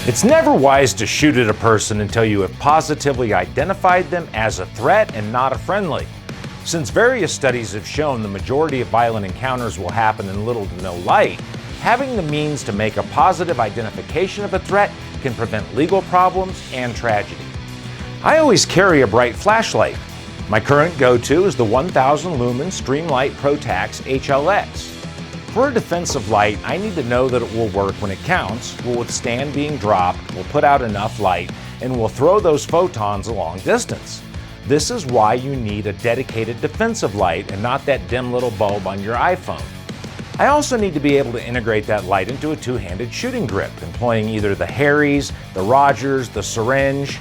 It's never wise to shoot at a person until you have positively identified them as a threat and not a friendly. Since various studies have shown the majority of violent encounters will happen in little to no light, having the means to make a positive identification of a threat can prevent legal problems and tragedy. I always carry a bright flashlight. My current go-to is the 1000 lumen Streamlight ProTax HLX. For a defensive light, I need to know that it will work when it counts, will withstand being dropped, will put out enough light, and will throw those photons a long distance. This is why you need a dedicated defensive light and not that dim little bulb on your iPhone. I also need to be able to integrate that light into a two-handed shooting grip, employing either the Harry's, the Rogers, the syringe,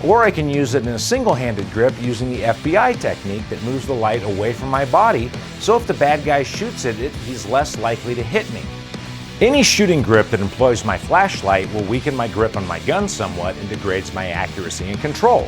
or I can use it in a single-handed grip using the FBI technique that moves the light away from my body, so if the bad guy shoots at it, he's less likely to hit me. Any shooting grip that employs my flashlight will weaken my grip on my gun somewhat and degrades my accuracy and control.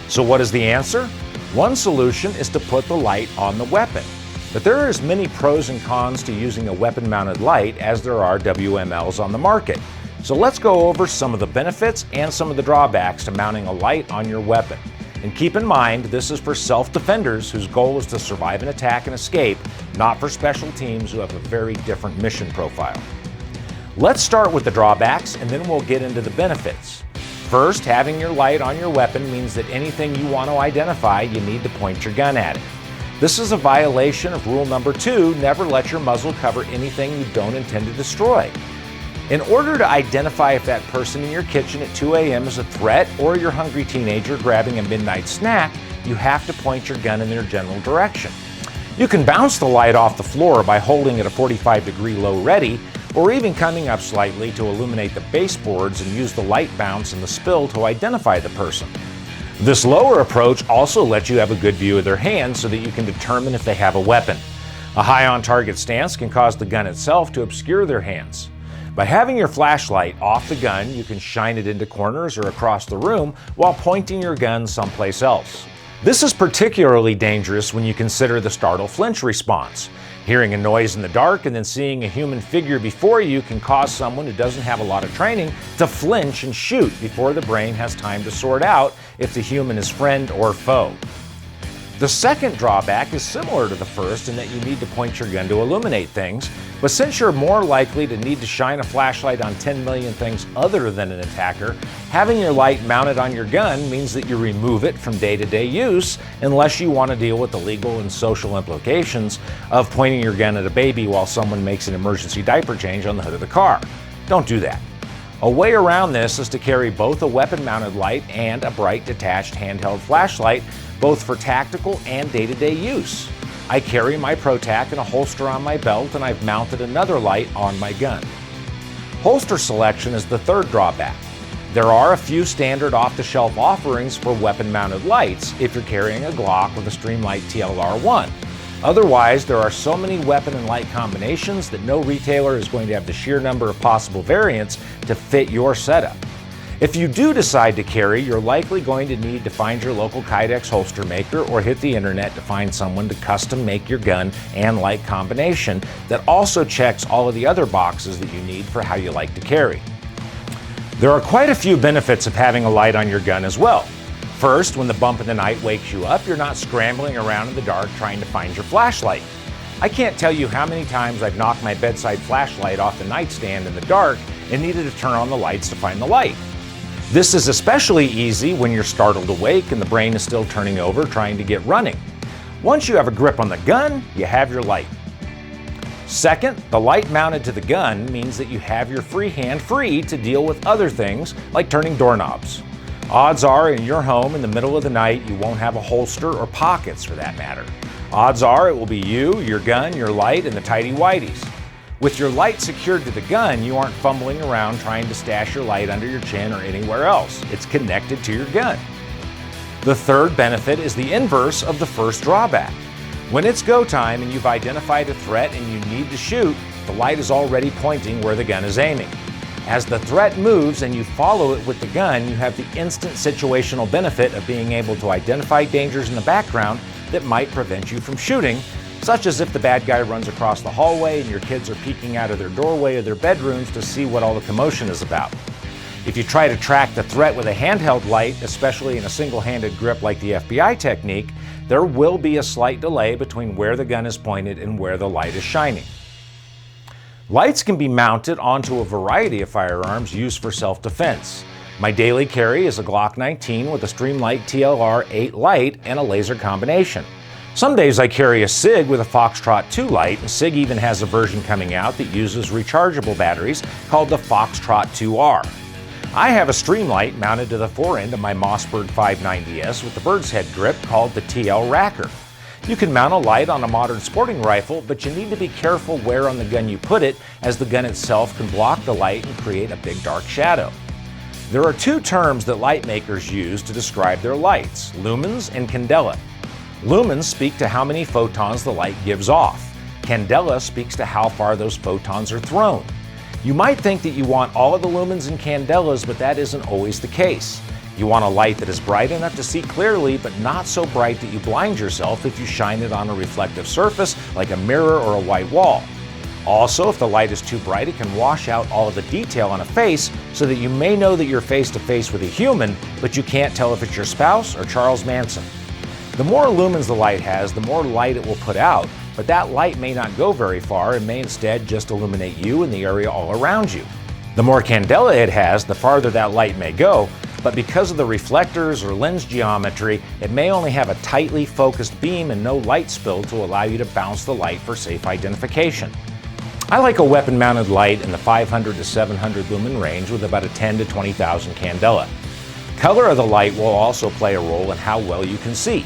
So what is the answer? One solution is to put the light on the weapon. But there are as many pros and cons to using a weapon-mounted light as there are WMLs on the market. So let's go over some of the benefits and some of the drawbacks to mounting a light on your weapon. And keep in mind, this is for self-defenders whose goal is to survive an attack and escape, not for special teams who have a very different mission profile. Let's start with the drawbacks and then we'll get into the benefits. First, having your light on your weapon means that anything you want to identify, you need to point your gun at it. This is a violation of rule number 2, never let your muzzle cover anything you don't intend to destroy. In order to identify if that person in your kitchen at 2 a.m. is a threat or your hungry teenager grabbing a midnight snack, you have to point your gun in their general direction. You can bounce the light off the floor by holding it a 45-degree low ready, or even coming up slightly to illuminate the baseboards and use the light bounce and the spill to identify the person. This lower approach also lets you have a good view of their hands so that you can determine if they have a weapon. A high on-target stance can cause the gun itself to obscure their hands. By having your flashlight off the gun, you can shine it into corners or across the room while pointing your gun someplace else. This is particularly dangerous when you consider the startle flinch response. Hearing a noise in the dark and then seeing a human figure before you can cause someone who doesn't have a lot of training to flinch and shoot before the brain has time to sort out if the human is friend or foe. The second drawback is similar to the first in that you need to point your gun to illuminate things, but since you're more likely to need to shine a flashlight on 10 million things other than an attacker, having your light mounted on your gun means that you remove it from day-to-day use unless you want to deal with the legal and social implications of pointing your gun at a baby while someone makes an emergency diaper change on the hood of the car. Don't do that. A way around this is to carry both a weapon-mounted light and a bright detached handheld flashlight, both for tactical and day-to-day use. I carry my ProTac in a holster on my belt and I've mounted another light on my gun. Holster selection is the third drawback. There are a few standard off-the-shelf offerings for weapon-mounted lights if you're carrying a Glock with a Streamlight TLR1. Otherwise, there are so many weapon and light combinations that no retailer is going to have the sheer number of possible variants to fit your setup. If you do decide to carry, you're likely going to need to find your local Kydex holster maker or hit the internet to find someone to custom make your gun and light combination that also checks all of the other boxes that you need for how you like to carry. There are quite a few benefits of having a light on your gun as well. First, when the bump in the night wakes you up, you're not scrambling around in the dark trying to find your flashlight. I can't tell you how many times I've knocked my bedside flashlight off the nightstand in the dark and needed to turn on the lights to find the light. This is especially easy when you're startled awake and the brain is still turning over trying to get running. Once you have a grip on the gun, you have your light. Second, the light mounted to the gun means that you have your free hand free to deal with other things like turning doorknobs. Odds are in your home in the middle of the night you won't have a holster or pockets for that matter. Odds are it will be you, your gun, your light, and the tighty-whities. With your light secured to the gun, you aren't fumbling around trying to stash your light under your chin or anywhere else. It's connected to your gun. The third benefit is the inverse of the first drawback. When it's go time and you've identified a threat and you need to shoot, the light is already pointing where the gun is aiming. As the threat moves and you follow it with the gun, you have the instant situational benefit of being able to identify dangers in the background that might prevent you from shooting, such as if the bad guy runs across the hallway and your kids are peeking out of their doorway of their bedrooms to see what all the commotion is about. If you try to track the threat with a handheld light, especially in a single-handed grip like the FBI technique, there will be a slight delay between where the gun is pointed and where the light is shining. Lights can be mounted onto a variety of firearms used for self-defense. My daily carry is a Glock 19 with a Streamlight TLR 8 light and a laser combination. Some days I carry a SIG with a Foxtrot 2 light, and SIG even has a version coming out that uses rechargeable batteries called the Foxtrot 2R. I have a Streamlight mounted to the fore end of my Mossberg 590S with the bird's head grip called the TL Racker. You can mount a light on a modern sporting rifle, but you need to be careful where on the gun you put it, as the gun itself can block the light and create a big dark shadow. There are two terms that light makers use to describe their lights: lumens and candela. Lumens speak to how many photons the light gives off. Candela speaks to how far those photons are thrown. You might think that you want all of the lumens and candelas, but that isn't always the case. You want a light that is bright enough to see clearly, but not so bright that you blind yourself if you shine it on a reflective surface like a mirror or a white wall. Also, if the light is too bright, it can wash out all of the detail on a face so that you may know that you're face to face with a human, but you can't tell if it's your spouse or Charles Manson. The more lumens the light has, the more light it will put out, but that light may not go very far and may instead just illuminate you and the area all around you. The more candela it has, the farther that light may go, but because of the reflectors or lens geometry, it may only have a tightly focused beam and no light spill to allow you to bounce the light for safe identification. I like a weapon-mounted light in the 500 to 700 lumen range with about a 10 to 20,000 candela. Color of the light will also play a role in how well you can see.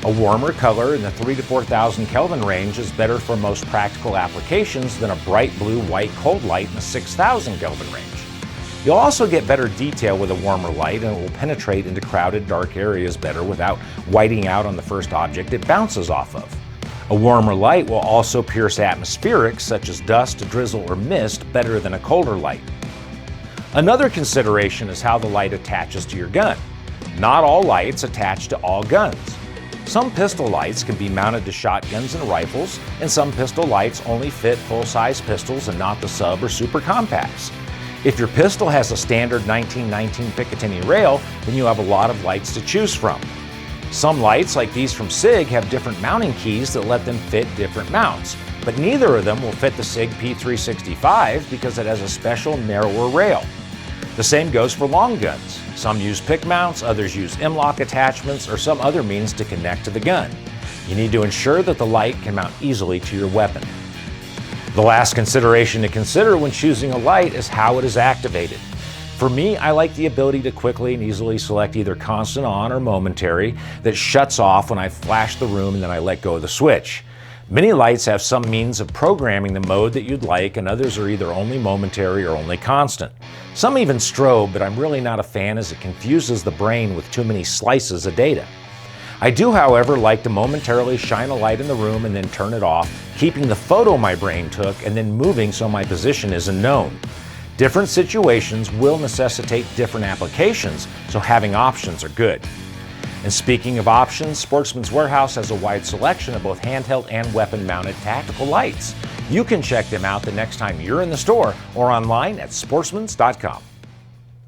A warmer color in the 3 to 4,000 Kelvin range is better for most practical applications than a bright blue-white cold light in the 6,000 Kelvin range. You'll also get better detail with a warmer light, and it will penetrate into crowded, dark areas better without whiting out on the first object it bounces off of. A warmer light will also pierce atmospherics such as dust, drizzle, or mist better than a colder light. Another consideration is how the light attaches to your gun. Not all lights attach to all guns. Some pistol lights can be mounted to shotguns and rifles, and some pistol lights only fit full-size pistols and not the sub or super compacts. If your pistol has a standard 1919 Picatinny rail, then you have a lot of lights to choose from. Some lights, like these from SIG, have different mounting keys that let them fit different mounts, but neither of them will fit the SIG P365 because it has a special narrower rail. The same goes for long guns. Some use pick mounts, others use M-LOK attachments, or some other means to connect to the gun. You need to ensure that the light can mount easily to your weapon. The last consideration to consider when choosing a light is how it is activated. For me, I like the ability to quickly and easily select either constant on or momentary that shuts off when I flash the room and then I let go of the switch. Many lights have some means of programming the mode that you'd like, and others are either only momentary or only constant. Some even strobe, but I'm really not a fan as it confuses the brain with too many slices of data. I do, however, like to momentarily shine a light in the room and then turn it off, keeping the photo my brain took and then moving so my position isn't known. Different situations will necessitate different applications, so having options are good. And speaking of options, Sportsman's Warehouse has a wide selection of both handheld and weapon-mounted tactical lights. You can check them out the next time you're in the store or online at sportsmans.com.